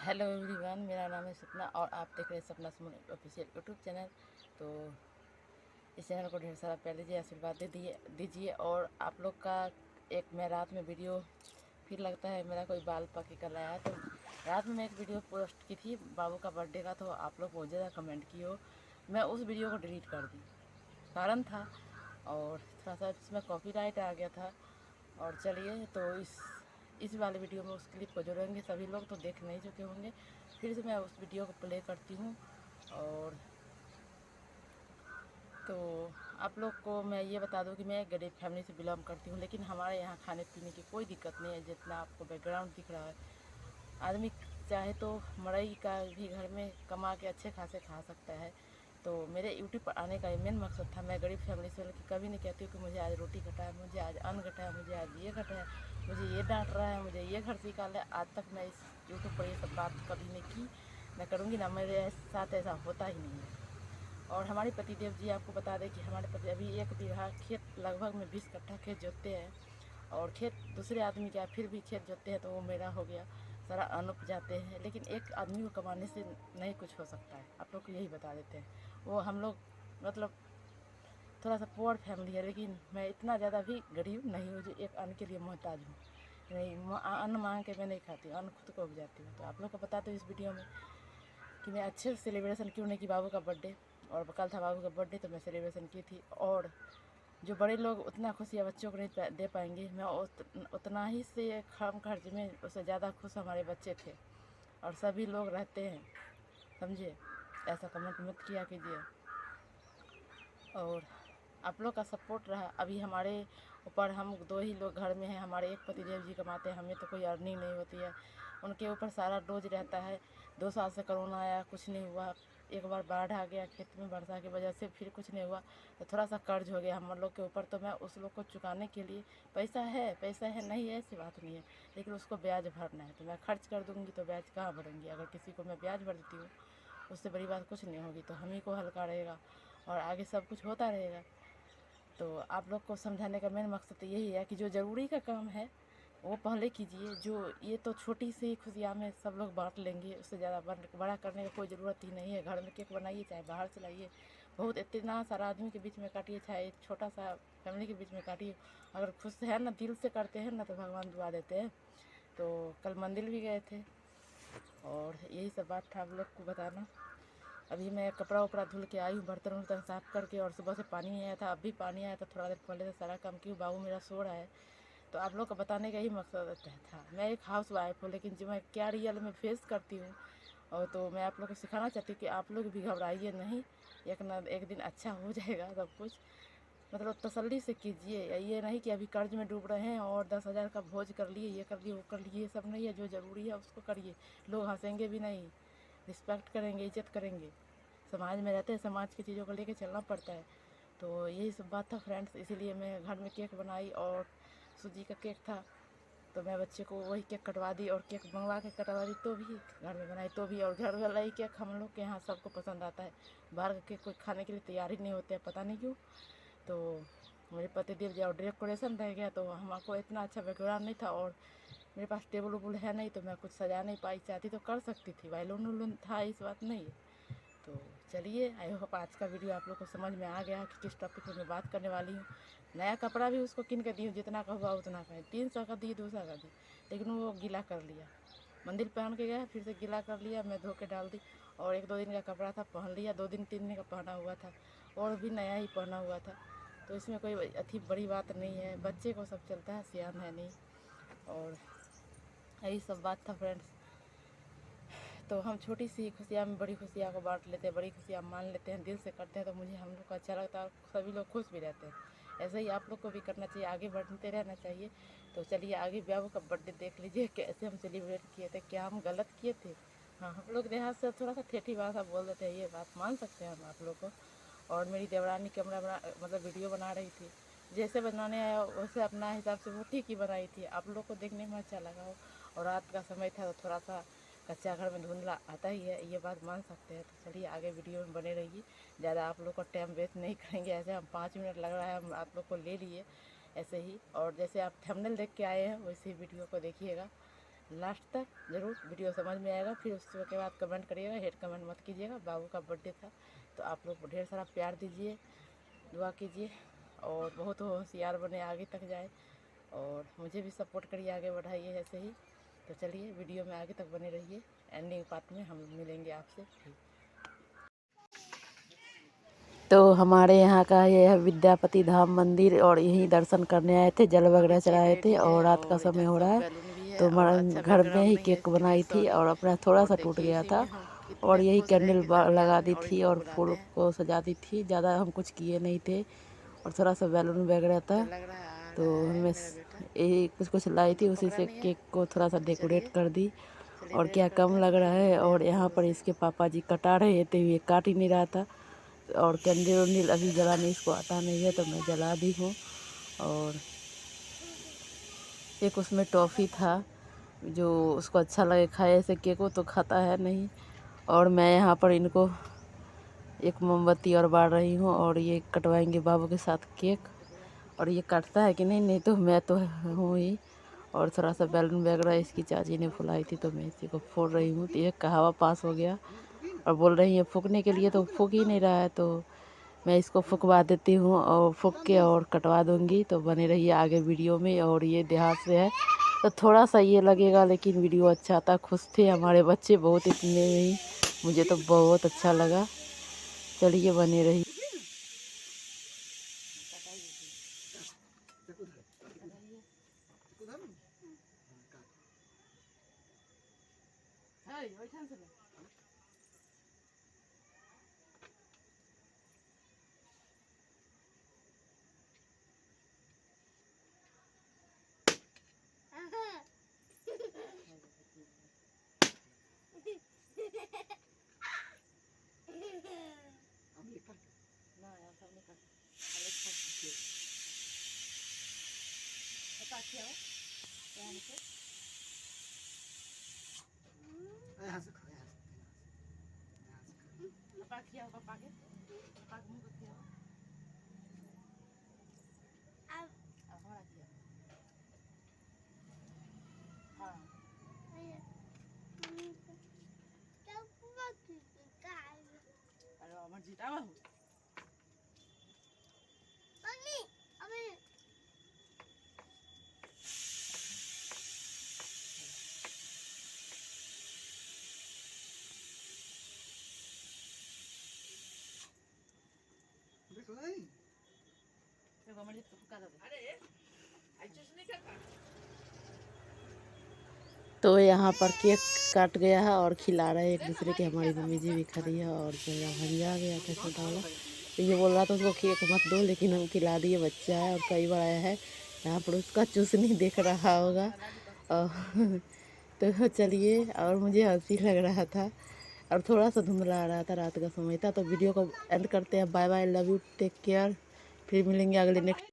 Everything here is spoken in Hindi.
हेलो एवरीवन, मेरा नाम है सपना और आप देख रहे हैं सपना सुमन ऑफिशियल यूट्यूब चैनल। तो इस चैनल को ढेर सारा प्यार दीजिए, आशीर्वाद दीजिए। और आप लोग का एक मैं रात में वीडियो फिर लगता है मेरा कोई बाल पके कर लाया, तो रात में मैं एक वीडियो पोस्ट की थी बाबू का बर्थडे का, तो आप लोग बहुत ज़्यादा कमेंट किए हो। मैं उस वीडियो को डिलीट कर दी, कारण था और थोड़ा सा इसमें कॉपीराइट आ गया था। और चलिए, तो इस वाले वीडियो में उस क्लिप को जोड़ेंगे, सभी लोग तो देख नहीं चुके होंगे। फिर से मैं उस वीडियो को प्ले करती हूँ। और तो आप लोग को मैं ये बता दूं कि मैं गरीब फैमिली से बिलोंग करती हूँ, लेकिन हमारे यहाँ खाने पीने की कोई दिक्कत नहीं है। जितना आपको बैकग्राउंड दिख रहा है, आदमी चाहे तो मड़ई का भी घर में कमा के अच्छे खासे खा सकता है। तो मेरे यूट्यूब पर आने का ये मेन मकसद था। मैं गरीब फैमिली से हूँ, कि कभी नहीं कहती हूँ कि मुझे आज रोटी घटा है, मुझे आज अन्न घटा है, मुझे आज ये घटा है, मुझे ये डांट रहा है, मुझे ये घर से निकाल है। आज तक मैं इस यूट्यूब पर ये सब बात कभी नहीं की, मैं करूँगी ना, मेरे साथ ऐसा होता ही नहीं है। और हमारे पतिदेव जी, आपको बता दें कि हमारे पति अभी 1 बीघा खेत लगभग में 20 कट्ठा खेत जोतते हैं। और खेत दूसरे आदमी का फिर भी खेत जोतते हैं, तो वो मेरा हो गया, सारा अन्न उपजाते हैं। लेकिन एक आदमी को कमाने से नहीं कुछ हो सकता है, आप लोग को यही बता देते हैं। वो हम लोग मतलब थोड़ा सा पुअर फैमिली है, लेकिन मैं इतना ज़्यादा भी गरीब नहीं हूँ जो एक अन्न के लिए मोहताज हूँ। नहीं, अन्न मांग के मैं नहीं खाती हूँ, अन्न खुद को उपजाती हूँ। तो आप लोग को बताते हूँ इस वीडियो में कि मैं अच्छे से सेलिब्रेशन क्यों नहीं की बाबू का बर्थडे। और कल था बाबू का बर्थडे, तो मैं सेलिब्रेशन की थी। और जो बड़े लोग उतना खुशियाँ बच्चों को नहीं दे पाएंगे, मैं उतना ही से कम खर्च में उससे ज़्यादा खुश हमारे बच्चे थे। और सभी लोग रहते हैं, समझे, ऐसा कमेंट मत किया कीजिए। और आप लोग का सपोर्ट रहा। अभी हमारे ऊपर हम 2 ही लोग घर में हैं, हमारे एक पतिदेव जी कमाते हैं, हमें तो कोई अर्निंग नहीं होती है। उनके ऊपर सारा डोज रहता है। 2 साल से कोरोना आया, कुछ नहीं हुआ। एक बार बाढ़ आ गया खेत में, वर्षा की वजह से फिर कुछ नहीं हुआ, तो थोड़ा सा कर्ज हो गया हम लोग के ऊपर। तो मैं उस लोग को चुकाने के लिए, पैसा है नहीं है ऐसी बात नहीं है, लेकिन उसको ब्याज भरना है। तो मैं खर्च कर दूँगी तो ब्याज कहाँ भरूँगी। अगर किसी को मैं ब्याज भर देती हूँ, उससे बड़ी बात कुछ नहीं होगी, तो हम ही को हल्का रहेगा और आगे सब कुछ होता रहेगा। तो आप लोग को समझाने का मेन मकसद तो यही है कि जो ज़रूरी का काम है वो पहले कीजिए। जो ये तो छोटी सी खुशियाँ में सब लोग बांट लेंगे, उससे ज़्यादा बड़ा करने की कोई ज़रूरत ही नहीं है। घर में केक बनाइए, चाहे बाहर से लाइए, बहुत इतना सारा आदमी के बीच में काटिए, चाहे एक छोटा सा फैमिली के बीच में काटिए। अगर खुश है ना, दिल से करते हैं ना, तो भगवान दुआ देते हैं। तो कल मंदिर भी गए थे और यही सब बात था आप लोग को बताना। अभी मैं कपड़ा उपड़ा धुल के आई हूँ, बर्तन वर्तन साफ़ करके, और सुबह से पानी नहीं आया था, अभी पानी आया था थोड़ा देर पहले से। सारा काम क्यों, बाबू मेरा सो रहा है। तो आप लोग को बताने का ही मकसद था। मैं एक हाउस वाइफ हूँ, लेकिन जो मैं क्या रियल में फेस करती हूँ, और तो मैं आप लोग को सिखाना चाहती हूँ कि आप लोग भी घबराइए नहीं। एक ना एक दिन अच्छा हो जाएगा सब कुछ। मतलब तसल्ली से कीजिए, ये नहीं कि अभी कर्ज में डूब रहे हैं और 10,000 का भोज कर लिए, ये कर लिए, वो कर लिए। ये सब नहीं है, जो ज़रूरी है उसको करिए। लोग हंसेंगे भी नहीं, रिस्पेक्ट करेंगे, इज्जत करेंगे। समाज में रहते हैं, समाज की चीज़ों को लेके चलना पड़ता है। तो यही सब बात था फ्रेंड्स, इसीलिए मैं घर में केक बनाई। और सूजी का केक था, तो मैं बच्चे को वही केक कटवा दी, और केक मंगवा के कटवा दी तो भी, घर में बनाई तो भी। और घर वाला ही केक हम लोग के यहाँ सबको पसंद आता है, बाहर का केक कोई खाने के लिए तैयार ही नहीं होते हैं, पता नहीं क्यों। तो मेरे पतिदेव जी, और डेकोरेशन रह गया, तो हमको इतना अच्छा बैकग्राउंड नहीं था, और मेरे पास टेबल उबल है नहीं, तो मैं कुछ सजा नहीं पाई। चाहती तो कर सकती थी, बैलून उलून था, इस बात नहीं है। तो चलिए, आई होप आज का वीडियो आप लोग को समझ में आ गया कि किस टॉपिक पर मैं बात करने वाली हूँ। नया कपड़ा भी उसको किन के दी हूँ, जितना का हुआ उतना का, 300 का दी, 200 का दी, लेकिन वो गीला कर लिया। मंदिर पहन के गया, फिर से गीला कर लिया, मैं धो के डाल दी। और 1-2 दिन का कपड़ा था, पहन लिया। 2 दिन 3 दिन का पहना हुआ था, और भी नया ही पहना हुआ था। तो इसमें कोई अति बड़ी बात नहीं है, बच्चे को सब चलता है, सियान है नहीं। और यही सब बात था फ्रेंड्स। तो हम छोटी सी खुशियाँ में बड़ी खुशियाँ को बांट लेते हैं, बड़ी खुशियाँ मान लेते हैं, दिल से करते हैं, तो मुझे हम लोग को अच्छा लगता है और सभी लोग खुश भी रहते हैं। ऐसे ही आप लोग को भी करना चाहिए, आगे बढ़ते रहना चाहिए। तो चलिए, आगे बाबू का बर्थडे देख लीजिए कैसे हम सेलिब्रेट किए थे, क्या हम गलत किए थे। हाँ, हम लोग देहात से थोड़ा सा ठेठी भाषा बोल देते हैं, ये बात मान सकते हैं हम आप लोग को। और मेरी देवरानी कैमरा मतलब वीडियो बना रही थी, जैसे बनाने आया वैसे अपना हिसाब से वो ठीक ही बनाई थी, आप लोग को देखने में अच्छा लगा हो। और रात का समय था, तो थोड़ा सा कच्चा घर में धुंधला आता ही है, ये बात मान सकते हैं। तो चलिए, आगे वीडियो में बने रहिए। ज़्यादा आप लोग का टाइम वेस्ट नहीं करेंगे, ऐसे हम 5 मिनट लग रहा है, हम आप लोग को ले लिए ऐसे ही। और जैसे आप थंबनेल देख के आए हैं, वैसे ही वीडियो को देखिएगा। लास्ट तक ज़रूर वीडियो समझ में आएगा। फिर उसके बाद कमेंट करिएगा, हेट कमेंट मत कीजिएगा। बाबू का बर्थडे था तो आप लोग ढेर सारा प्यार दीजिए, दुआ कीजिए और बहुत होशियार बने, आगे तक जाए और मुझे भी सपोर्ट करिए, आगे बढ़ाइए ऐसे ही। तो चलिए वीडियो में आगे तक बने रहिए, एंडिंग पार्ट में हम मिलेंगे आपसे फिर। तो हमारे यहाँ का ये है विद्यापति धाम मंदिर और यहीं दर्शन करने आए थे, जल वगैरह चढ़ाए थे और रात का समय हो रहा है। तो घर में ही केक बनाई थी और अपना थोड़ा सा टूट गया था और यही कैंडल लगा दी थी और फूल को सजा दी थी। ज़्यादा हम कुछ किए नहीं थे और थोड़ा सा बैलून वगैरह था तो हमें यही कुछ कुछ लाई थी, उसी से केक को थोड़ा सा डेकोरेट कर दी। और क्या कम लग रहा है। और यहाँ पर इसके पापा जी कटा रहे थे, ये काट ही नहीं रहा था। और कैंडल वैंडल अभी जलाने इसको आता नहीं है तो मैं जला दी हूँ। और एक उसमें टॉफ़ी था, जो उसको अच्छा लगे खाए, ऐसे केक को तो खाता है नहीं। और मैं यहाँ पर इनको एक मोमबत्ती और बार रही हूँ और ये कटवाएंगे बाबू के साथ केक। और ये काटता है कि नहीं, नहीं तो मैं तो हूँ ही। और थोड़ा सा बैलून वगैरह इसकी चाची ने फुलाई थी तो मैं इसी को फोड़ रही हूँ। तो एक का हवा पास हो गया और बोल रही है फूकने के लिए, तो फूक ही नहीं रहा है। तो मैं इसको फुकवा देती हूँ और फूक के और कटवा दूँगी। तो बने रहिए आगे वीडियो में। और ये देहात से है तो थोड़ा सा ये लगेगा, लेकिन वीडियो अच्छा था। खुश थे हमारे बच्चे बहुत, इतने में ही मुझे तो बहुत अच्छा लगा। चलिए बने रहिए। तो यहाँ पर केक काट गया है और खिला रहे हैं एक दूसरे के। हमारी मम्मी जी भी खड़ी है और मेरा भंजा गया था छोटा वाला, तो ये बोल रहा था उसको केक मत दो, लेकिन हम खिला दिए। बच्चा है और कई बार आया है यहाँ पर, उसका चूसनी देख रहा होगा। और तो चलिए, और मुझे हंसी लग रहा था और थोड़ा सा धुंधला आ रहा था, रात का समय था। तो वीडियो को एंड करते हैं। Bye bye, love you, take care. फिर मिलेंगे अगले नेक्स्ट